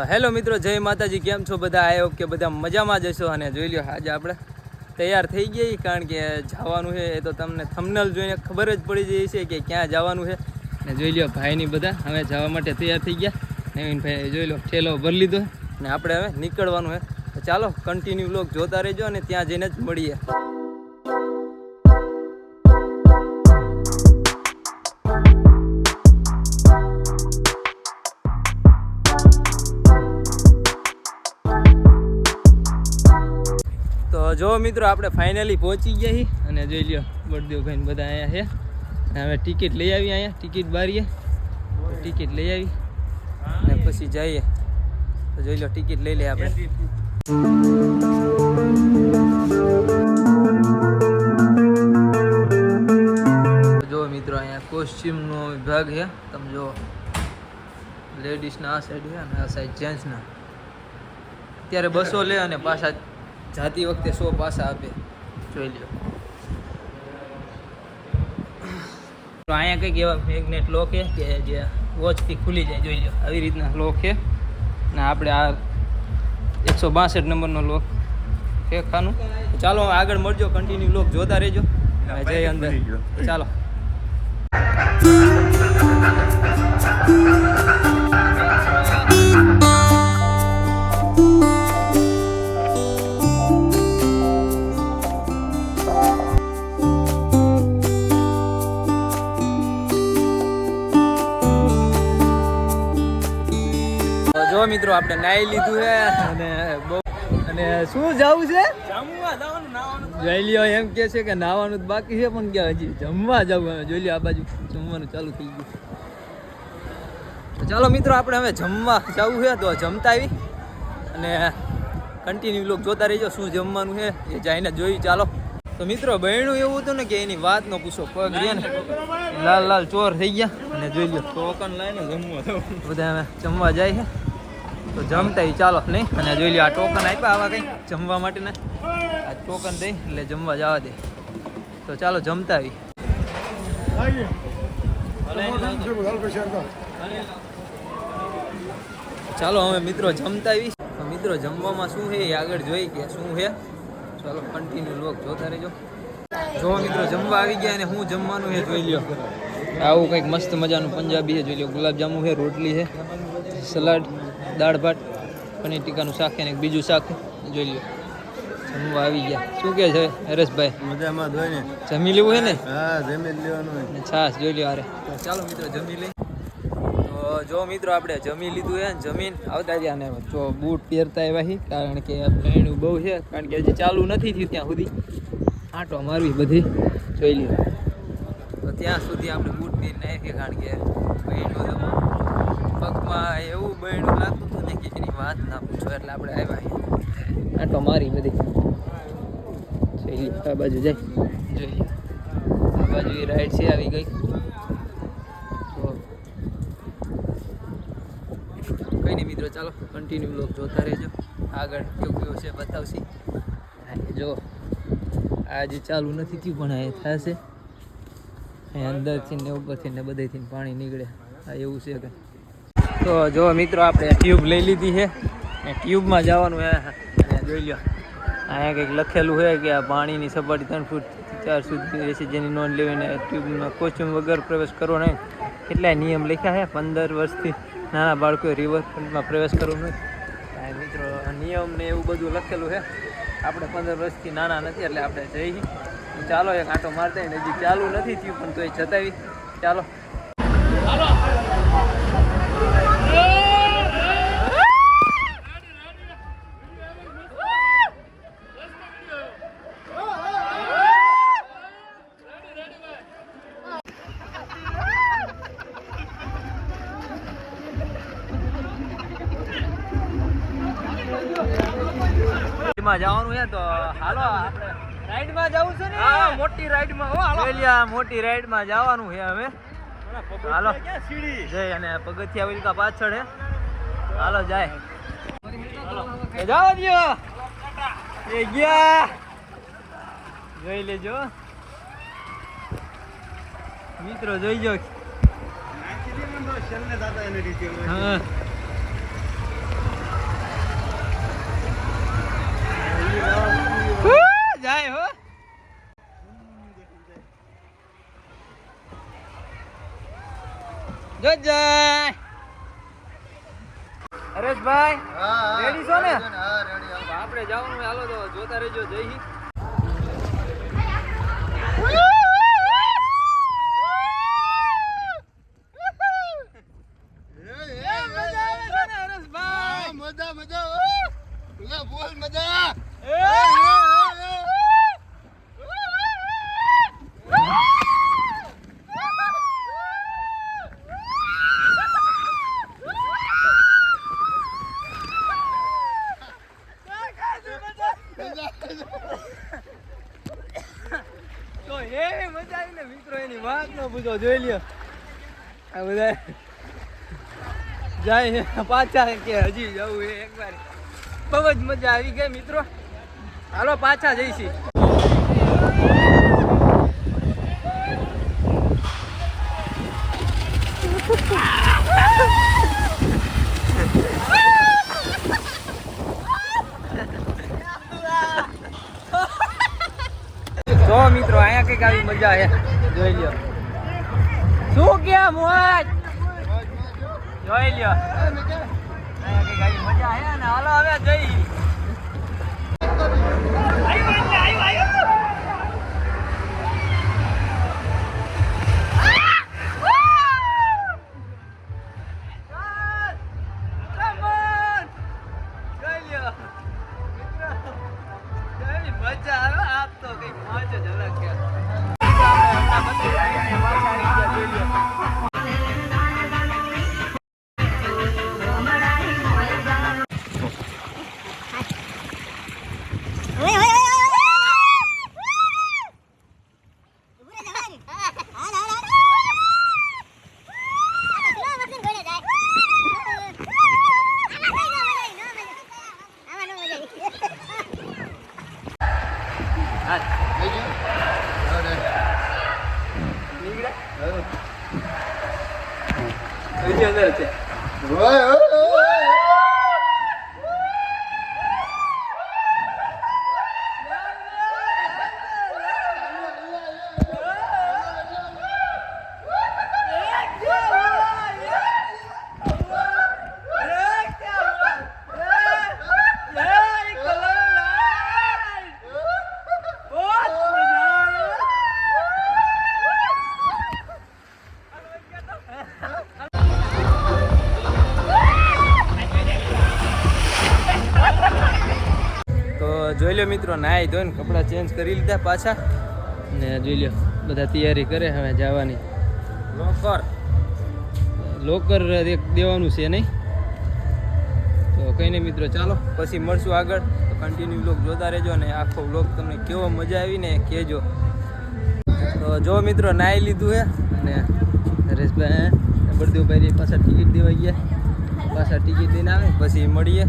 Hello મિત્રો, જય માતાજી. કેમ છો બધા? આઈ હોપ કે બધા મજામાં જ હશો. અને જોઈ લો, આજે આપણે તૈયાર થઈ ગઈ, કારણ કે જવાનું છે. એ તો તમને થંબનેલ જોઈને ખબર જ પડી જાય છે કે ક્યાં જવાનું છે. ને જોઈ લો, ભાઈની બધા હવે જવા માટે તૈયાર થઈ ગયા. નવીનભાઈ જોઈ લો, ઠેલો ભરી લીધો ને આપણે હવે નીકળવાનું છે. તો ચાલો કન્ટિન્યુ વ્લોગ જોતા રહેજો અને ત્યાં જઈને જ મળીએ. તો જો મિત્રો, આપણે ફાઇનલી પહોંચી ગયા છીએ અને જોઈ લ્યો બળદેવભાઈ બધા અહીંયા છે. હવે ટિકિટ લઈ આવી, અહીંયા ટિકિટ બારીએ ટિકિટ લઈ આવી અને પછી જઈએ. તો જોઈ લો, ટિકિટ લઈ લઈએ આપણે. જો મિત્રો, અહીંયા કોસ્ચ્યુમનો વિભાગ છે. તમે જો, લેડીઝના આ સાઈડ છે અને આ સાઈડ જેન્ટ્સના. અત્યારે 200 લે અને પાછા જાતી વખતે 100 પાછા આપે. જોઈ લો. તો અહીંયા કંઈક એવા મેગ્નેટ લોક છે કે જે વોચથી ખુલી જાય. જોઈ લો, આવી રીતના લોક છે. ને આપણે આ 162 નંબરનો લોક છે ખાનું. ચાલો આગળ મળજો, કન્ટિન્યુ લોક જોતા રહેજો. જય અંદર, ચાલો. જો મિત્રો, આપણે નાઈ લીધું છે અને શું જવું છે? જોઈ લ્યો, એમ કે છે કે નાવાનું બાકી છે, પણ ક્યાં હજી જમવા જવું. જોઈ લ્યો, આ બાજુ જમવાનું ચાલુ થઈ ગયું. તો ચાલો મિત્રો, આપણે હવે જમવા જવું છે. તો જમતા આવી અને કન્ટિન્યુ લોક જોતા રહીજો. શું જમવાનું છે એ જઈને જોઈ. ચાલો. તો મિત્રો, બહેણું એવું હતું ને કે એની વાત ન પૂછો. પગ રહ્યા ને લાલ લાલ ચોર થઈ ગયા. અને જોઈ લો, ટોકન લઈને જમવા બધા હવે જમવા જાય છે. તો જમતા ચાલો નહીં. અને જોઈ લો, આ ટોકન આપ્યા આવા કંઈ જમવા માટે ને. આ ટોકન દઈ એટલે જમવા જવા દે. તો ચાલો જમતા આવી. ચાલો હવે મિત્રો જમતા આવી. તો મિત્રો, જમવામાં શું છે એ આગળ જોઈ કે શું છે. ચાલો કન્ટિન્યુ લોક જોતા રહેજો. જો મિત્રો, જમવા આવી ગયા અને હું જમવાનું છે જોઈ લ્યો. આવું કંઈક મસ્ત મજાનું પંજાબી છે. જોઈ લ્યો, ગુલાબજાંબુ છે, રોટલી છે, સલાડ, દાળ ભાત, પનીર ટીકાનું શાક છે અને બીજું શાક. જોઈ લ્યો, જમવા આવી ગયા. શું કે છે હરેશભાઈ? મજામાં હોય ને? જમી લેવું છે ને? હા, જમી લેવાનું હોય. છાસ જોઈ લ્યો. અરે તો ચાલો મિત્રો, જમી લઈ. તો જો મિત્રો, આપણે જમી લીધું છે. જમીન આવતા રહ્યા ને જો બૂટ પહેરતા આવ્યા છીએ, કારણ કે બહેણું બહુ છે. કારણ કે હજી ચાલુ નથી થયું ત્યાં સુધી. આંટો મારવી બધી જોઈ લ્યો. તો ત્યાં સુધી આપણે બૂટ પહેરીને આવીએ, કારણ કે બહેણું પગમાં એવું બહેણું લાગતું હતું ને કે એની વાત ના પૂછો. એટલે આપણે આવ્યા આંટો મારી બધી જોઈ લ્યો. આ બાજુ જાય, જોઈ લ્યો. આ બાજુ એ રાઈડ છે આવી ગઈ. કંઈ નહીં મિત્રો, ચાલો કન્ટિન્યુ લોક જોતા રહેજો. આગળ કેવું કેવું છે બતાવશી. જો આજે ચાલુ નથી થયું, પણ આ થશે. અહીંયા અંદરથી ને ઉપરથી ને બધેથી પાણી નીકળે. હા, એવું છે કે. તો જો મિત્રો, આપણે ટ્યુબ લઈ લીધી છે ને ટ્યુબમાં જવાનું છે. અને જોઈ લો, અહીંયા કંઈક લખેલું છે કે આ પાણીની સપાટી 3 ફૂટ 4 સુધી રહેશે, જેની નોંધ લેવીને ટ્યુબમાં કોસ્ચ્યુમ વગર પ્રવેશ કરવો નહીં. કેટલાય નિયમ લખ્યા છે. 15 વર્ષથી નાના બાળકોએ રિવરફ્રન્ટમાં પ્રવેશ કરવો નહીં. મિત્રો, નિયમ ને એવું બધું લખેલું છે. આપણે 15 વર્ષથી નાના નથી એટલે આપણે જઈએ. ચાલો એક આંટો મારતા. હજી ચાલુ નથી થયું, પણ તો એ જતાવી. ચાલો. રાઈડમાં જવાનું છે તો હાલો આપણે રાઈડમાં જવું છે ને હા મોટી રાઈડમાં હો હાલો પેલી મોટી રાઈડમાં જવાનું છે હવે હાલો ક્યાં સીડી જય અને પગથિયા આવી રીતના પાછળ હે હાલો જાય એ જાઓ દિયો એ ગયા જોઈ લેજો મિત્રો જોઈજો હા જાય હો જો જાય હરેશભાઈ રેડી છો ને આપણે જવાનું હાલો તો જોતા રહેજો જય હિન્દ મજા મજા બોલ મજા તો એ મજા આવી ને મિત્રો એની વાત ન પૂછો જોઈ લ્યો આ બધા જાય પાછા કે હજી જવું એ એકવાર બહુ જ મજા આવી ગઈ મિત્રો હાલો પાછા જઈશી તો મિત્રો અહીંયા કઈક આવી મજા છે જોઈ લ્યો શું કે મોજ જોઈ લ્યો અહીંયા કઈક આવી મજા છે ને હાલો હવે જઈ મજા આવે આપ તો કઈક મોજ જ અલગ છે અંદર છે જોઈ લો મિત્રો નાઈ ધોઈને કપડાં ચેન્જ કરી લીધા પાછા ને જોઈ લો બધા તૈયારી કરે હવે જવાની લોકર એક દેવાનું છે નહીં તો કંઈ નહીં મિત્રો ચાલો પછી મળશું આગળ તો કન્ટિન્યુ બ્લોગ જોતા રહેજો અને આખો બ્લોગ તમને કેવો મજા આવી ને કહેજો તો જો મિત્રો નાઈ લીધું હે અને હરેશભાઈ બળદેવભાઈ પાછા ટિકિટ દેવા ગયા પાછા ટિકિટ દઈને આવે પછી મળીએ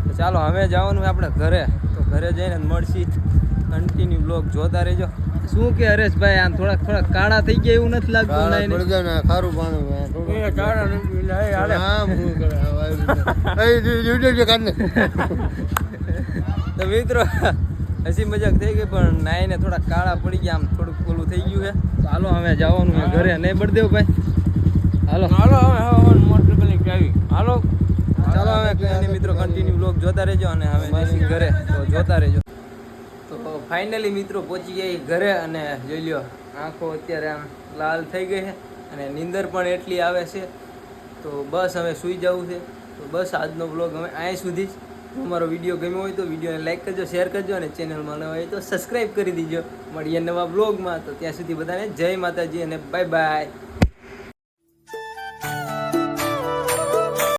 તો ચાલો હવે જવાનું આપણે ઘરે તો ઘરે જઈને મળશી કન્ટિન્યુ બ્લોગ જોતા રહેજો શું કે હરેશભાઈ આમ થોડાક કાળા થઈ ગયા એવું નથી લાગતું ખારું પાણી તો મિત્રો હસી મજાક થઈ ગઈ પણ નાઈને થોડા કાળા પડી ગયા આમ થોડુંક પેલું થઈ ગયું છે તો હાલો હવે જવાનું છે ઘરે નહીં બળદેવભાઈ હાલો હાલો હવે મોટર પેલી આવી હાલો ચાલો હવે કંઈ મિત્રો કન્ટિન્યુ બ્લોગ જોતા રહેજો અને હવે જઈશું ઘરે તો જોતા રહેજો તો ફાઇનલી મિત્રો પહોંચી ગયા ઘરે અને જોઈ લ્યો આંખો અત્યારે આમ લાલ થઈ ગઈ છે અને નીંદર પણ એટલી આવે છે તો બસ હવે સૂઈ જવું છે તો બસ આજનો બ્લોગ હવે અહીં સુધી જ જો મારો વિડીયો ગમ્યો હોય તો વિડીયોને લાઈક કરજો શેર કરજો અને ચેનલમાં નવા હોય તો સબસ્ક્રાઈબ કરી દીજો મળીએ નવા બ્લોગમાં તો ત્યાં સુધી બધાને જય માતાજી અને બાય બાય